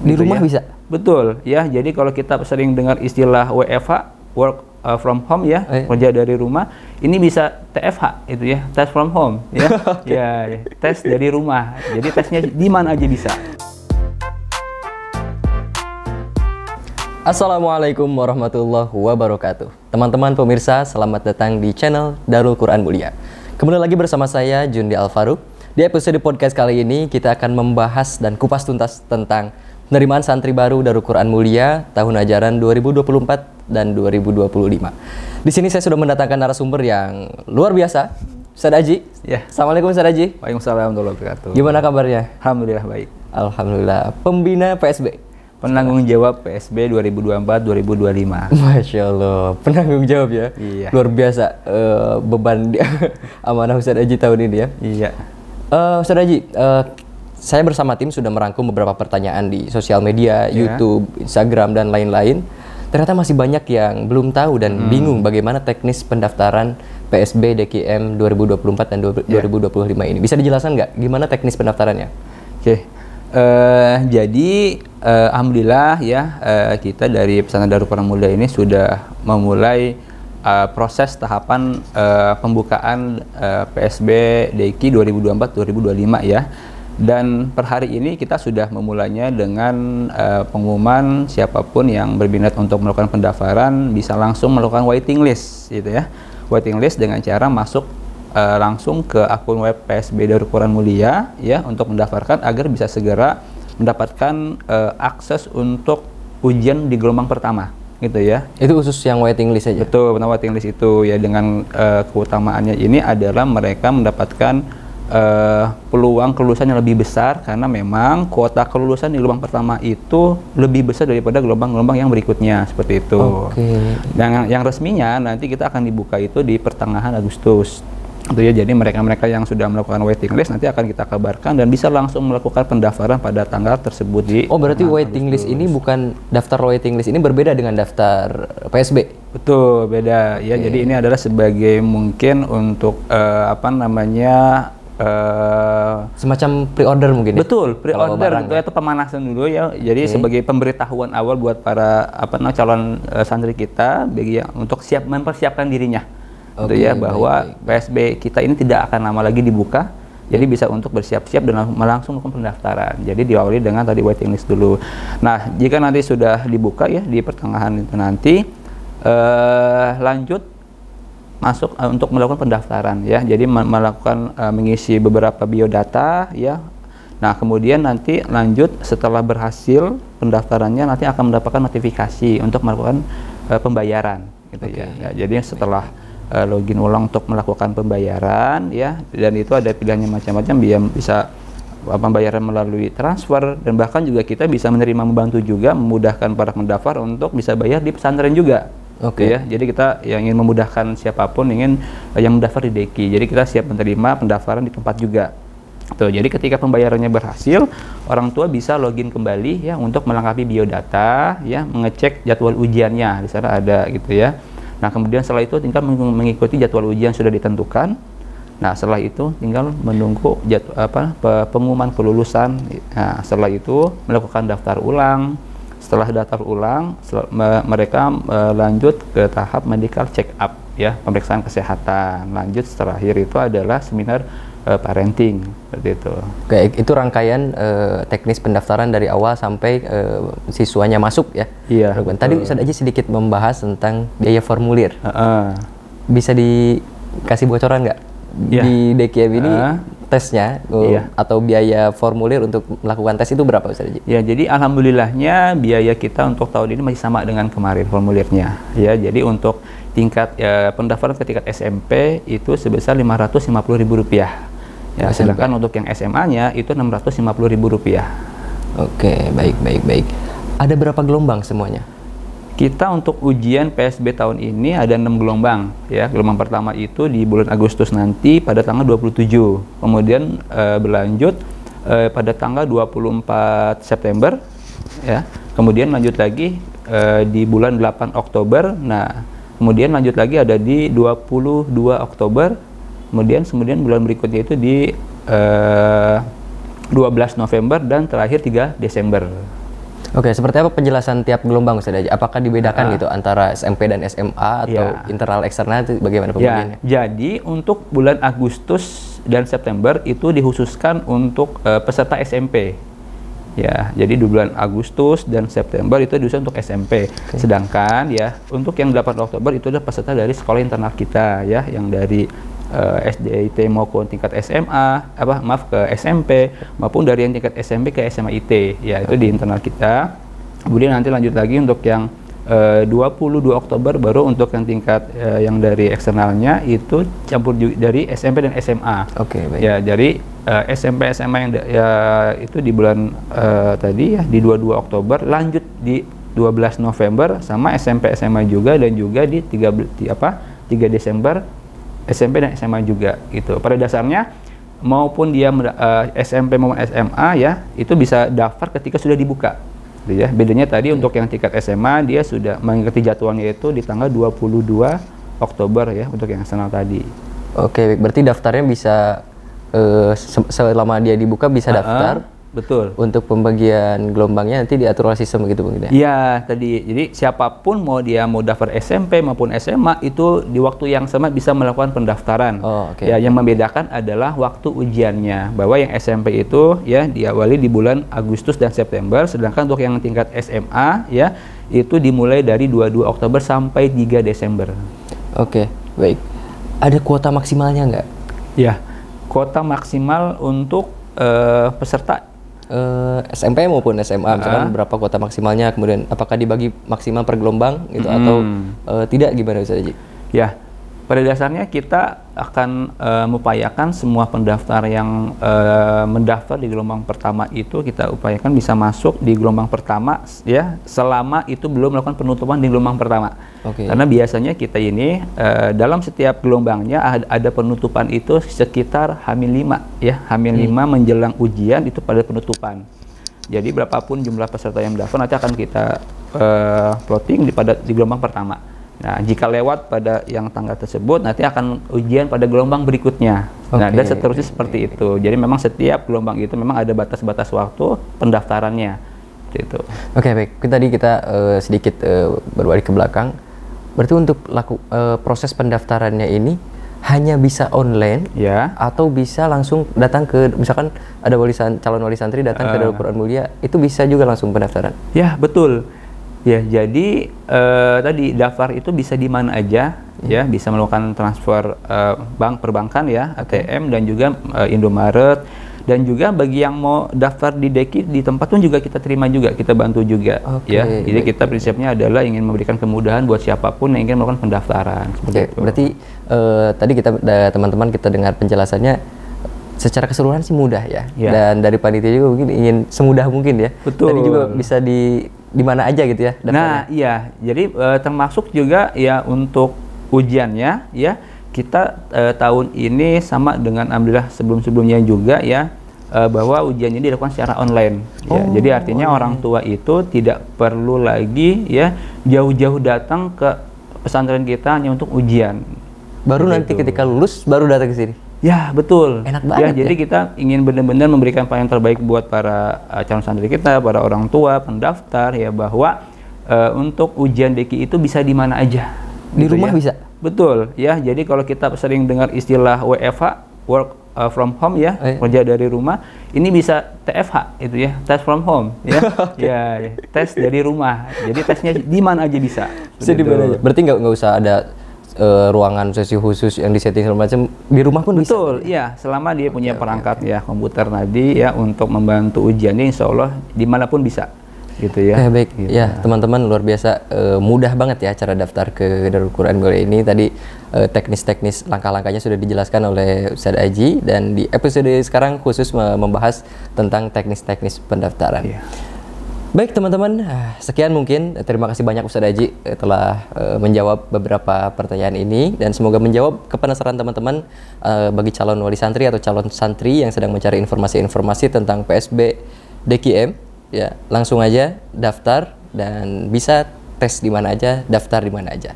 Di rumah bisa? Betul, ya. Jadi kalau kita sering dengar istilah WFH, work from home ya, kerja dari rumah, ini bisa TFH itu ya, test from home ya. Ya, tes dari rumah. Jadi tesnya di mana aja bisa. Assalamualaikum warahmatullahi wabarakatuh. Teman-teman pemirsa, selamat datang di channel Darul Quran Mulia. Kembali lagi bersama saya Jundi Alfaruq. Di episode podcast kali ini kita akan membahas dan kupas tuntas tentang penerimaan santri baru Darul Quran Mulia tahun ajaran 2024 dan 2025. Di sini saya sudah mendatangkan narasumber yang luar biasa, Ustadz Aji. Ya. Assalamualaikum Ustadz Aji. Waalaikumsalam warahmatullahi wabarakatuh. Gimana kabarnya? Alhamdulillah baik. Alhamdulillah. Pembina PSB. Penanggung jawab PSB 2024-2025. Masya Allah, penanggung jawab ya. Iya. Luar biasa beban amanah Ustadz Aji tahun ini ya. Iya. Ustadz Aji, saya bersama tim sudah merangkum beberapa pertanyaan di sosial media, YouTube, Instagram, dan lain-lain. Ternyata masih banyak yang belum tahu dan bingung bagaimana teknis pendaftaran PSB DKM 2024 dan 2025 ini. Bisa dijelaskan nggak gimana teknis pendaftarannya? Oke. Jadi alhamdulillah ya, kita dari Pesantren Darul Quran Mulia ini sudah memulai proses tahapan pembukaan PSB DKI 2024-2025 ya. Dan per hari ini kita sudah memulainya dengan pengumuman siapapun yang berminat untuk melakukan pendaftaran bisa langsung melakukan waiting list gitu ya. Waiting list dengan cara masuk langsung ke akun web PSB Darul Quran Mulia ya untuk mendaftarkan agar bisa segera mendapatkan akses untuk ujian di gelombang pertama gitu ya. Itu khusus yang waiting list aja? Betul, benar, waiting list itu ya, dengan keutamaannya ini adalah mereka mendapatkan peluang kelulusan yang lebih besar karena memang kuota kelulusan di gelombang pertama itu lebih besar daripada gelombang-gelombang yang berikutnya, seperti itu. Oke. Dan yang resminya nanti kita akan dibuka itu di pertengahan Agustus. Itu ya, jadi mereka-mereka yang sudah melakukan waiting list nanti akan kita kabarkan dan bisa langsung melakukan pendaftaran pada tanggal tersebut di. Oh, berarti waiting list ini bukan daftar waiting list ini berbeda dengan daftar PSB? Betul, beda ya. Jadi ini adalah sebagai mungkin untuk semacam pre-order mungkin. Betul, pre-order itu pemanasan dulu ya. Jadi sebagai pemberitahuan awal buat para calon santri kita bagi yang untuk siap mempersiapkan dirinya. Itu ya, bahwa PSB kita ini tidak akan lama lagi dibuka. Jadi bisa untuk bersiap-siap dan langsung melakukan pendaftaran. Jadi diawali dengan tadi waiting list dulu. Nah, jika nanti sudah dibuka ya di pertengahan itu nanti lanjut masuk untuk melakukan pendaftaran ya. Jadi melakukan mengisi beberapa biodata ya. Nah, kemudian nanti lanjut setelah berhasil pendaftarannya nanti akan mendapatkan notifikasi untuk melakukan pembayaran gitu ya. Jadi setelah login ulang untuk melakukan pembayaran ya, dan itu ada pilihannya macam-macam, bisa pembayaran melalui transfer, dan bahkan juga kita bisa menerima, membantu juga memudahkan para pendaftar untuk bisa bayar di pesantren juga. Ya, jadi kita yang ingin memudahkan siapapun yang mendaftar di DKI, jadi kita siap menerima pendaftaran di tempat juga. Tuh, jadi ketika pembayarannya berhasil, orang tua bisa login kembali ya untuk melengkapi biodata ya, mengecek jadwal ujiannya di sana ada gitu ya. Nah, kemudian setelah itu tinggal mengikuti jadwal ujian sudah ditentukan. Nah, setelah itu tinggal menunggu pengumuman kelulusan. Nah, setelah itu melakukan daftar ulang. Setelah daftar ulang, mereka lanjut ke tahap medical check up ya, pemeriksaan kesehatan. Lanjut terakhir itu adalah seminar parenting, seperti itu. Oke, itu rangkaian teknis pendaftaran dari awal sampai siswanya masuk ya. Iya. Tadi Ustadz Aji sedikit membahas tentang biaya formulir. Bisa dikasih bocoran nggak di DKM ini tesnya atau biaya formulir untuk melakukan tes itu berapa Ustadz Aji? Ya, jadi alhamdulillahnya biaya kita untuk tahun ini masih sama dengan kemarin formulirnya. Ya, jadi untuk tingkat pendaftaran ke tingkat SMP itu sebesar Rp550.000. Ya, sedangkan untuk yang SMA-nya itu Rp650.000. Oke, baik. Ada berapa gelombang semuanya? Kita untuk ujian PSB tahun ini ada 6 gelombang ya. Gelombang pertama itu di bulan Agustus nanti pada tanggal 27. Kemudian berlanjut pada tanggal 24 September ya. Kemudian lanjut lagi di bulan 8 Oktober. Nah, kemudian lanjut lagi ada di 22 Oktober. Kemudian bulan berikutnya itu di 12 November dan terakhir 3 Desember. Oke, seperti apa penjelasan tiap gelombang Ustaz Haji? Apakah dibedakan gitu antara SMP dan SMA atau internal eksternal itu bagaimana pembagiannya? Jadi untuk bulan Agustus dan September itu dikhususkan untuk peserta SMP. Ya, jadi di bulan Agustus dan September itu dikhususkan untuk SMP. Sedangkan ya untuk yang 8 Oktober itu adalah peserta dari sekolah internal kita ya, yang dari SD IT maupun tingkat SMA, ke SMP maupun dari yang tingkat SMP ke SMA IT, ya itu di internal kita. Kemudian nanti lanjut lagi untuk yang 22 Oktober baru untuk yang tingkat yang dari eksternalnya itu campur dari SMP dan SMA. Oke, baik. Ya, dari SMP SMA yang itu di bulan tadi ya di 22 Oktober, lanjut di 12 November sama SMP SMA juga, dan juga di 3 Desember SMP dan SMA juga gitu. Pada dasarnya maupun dia SMP maupun SMA ya itu bisa daftar ketika sudah dibuka gitu ya. Bedanya tadi untuk yang tingkat SMA dia sudah mengikuti jadwalnya itu di tanggal 22 Oktober ya untuk yang eksternal tadi. Oke, berarti daftarnya bisa selama dia dibuka bisa daftar. Betul. Untuk pembagian gelombangnya nanti diatur oleh sistem begitu Bang? Iya, tadi. Jadi siapapun mau daftar SMP maupun SMA itu di waktu yang sama bisa melakukan pendaftaran. Ya, yang membedakan adalah waktu ujiannya. Bahwa yang SMP itu ya diawali di bulan Agustus dan September, sedangkan untuk yang tingkat SMA ya itu dimulai dari 22 Oktober sampai 3 Desember. Oke, baik. Ada kuota maksimalnya nggak? Ya, kuota maksimal untuk peserta SMP maupun SMA, misalkan berapa kuota maksimalnya, kemudian apakah dibagi maksimal per gelombang gitu atau tidak, gimana Ustaz Haji? Ya, pada dasarnya kita akan mengupayakan semua pendaftar yang mendaftar di gelombang pertama itu kita upayakan bisa masuk di gelombang pertama ya selama itu belum melakukan penutupan di gelombang pertama. Karena biasanya kita ini dalam setiap gelombangnya ada penutupan itu sekitar H-5 ya, H-5 menjelang ujian itu pada penutupan. Jadi berapapun jumlah peserta yang mendaftar nanti akan kita plotting di gelombang pertama. Nah, jika lewat pada yang tanggal tersebut, nanti akan ujian pada gelombang berikutnya. Nah, dan seterusnya seperti itu. Jadi memang setiap gelombang itu memang ada batas-batas waktu pendaftarannya. Gitu. Oke, baik. Tadi kita sedikit berbalik ke belakang. Berarti untuk proses pendaftarannya ini hanya bisa online ya, atau bisa langsung datang ke, misalkan ada calon wali santri datang ke Darul Quran Mulia, itu bisa juga langsung pendaftaran? Ya, betul. Ya, jadi tadi daftar itu bisa di mana aja ya, bisa melakukan transfer bank perbankan ya, ATM dan juga Indomaret, dan juga bagi yang mau daftar di DEKI di tempat pun juga kita terima juga, kita bantu juga ya. Jadi kita prinsipnya adalah ingin memberikan kemudahan buat siapapun yang ingin melakukan pendaftaran. Berarti tadi teman-teman kita dengar penjelasannya secara keseluruhan sih mudah ya. Dan dari panitia juga mungkin ingin semudah mungkin ya. Betul. Tadi juga bisa di mana aja gitu ya daftarnya. Nah, iya. Jadi termasuk juga ya untuk ujiannya ya, kita tahun ini sama dengan alhamdulillah sebelum-sebelumnya juga ya, bahwa ujiannya dilakukan secara online. Ya. Jadi artinya orang tua itu tidak perlu lagi ya jauh-jauh datang ke pesantren kita hanya untuk ujian. Baru nanti ketika lulus baru datang ke sini. Ya, betul. Enak banget. Jadi kita ingin benar-benar memberikan pelayanan terbaik buat para calon santri kita, para orang tua, pendaftar ya, bahwa untuk ujian DEKI itu bisa di mana aja. Di rumah bisa? Betul ya. Jadi kalau kita sering dengar istilah WFH, work from home ya, kerja dari rumah, ini bisa TFH itu ya, test from home ya. Ya, tes dari rumah. Jadi tesnya di mana aja bisa. Bisa di mana aja. Berarti nggak usah ada ruangan sesi khusus yang disetting segala macam, di rumah pun bisa. Betul, iya, selama dia punya perangkat ya komputer tadi ya untuk membantu ujiannya, insya Allah dimanapun bisa gitu ya. Baik gitu. Ya, teman-teman, luar biasa mudah banget ya cara daftar ke Darul Quran Mulia ini. Tadi teknis-teknis langkah-langkahnya sudah dijelaskan oleh Ustaz Haji, dan di episode sekarang khusus membahas tentang teknis-teknis pendaftaran. Baik teman-teman, sekian mungkin. Terima kasih banyak Ustaz Haji telah menjawab beberapa pertanyaan ini, dan semoga menjawab kepenasaran teman-teman bagi calon wali santri atau calon santri yang sedang mencari informasi-informasi tentang PSB DKM. Ya, langsung aja daftar dan bisa tes di mana aja, daftar di mana aja.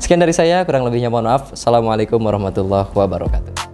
Sekian dari saya, kurang lebihnya mohon maaf. Assalamualaikum warahmatullahi wabarakatuh.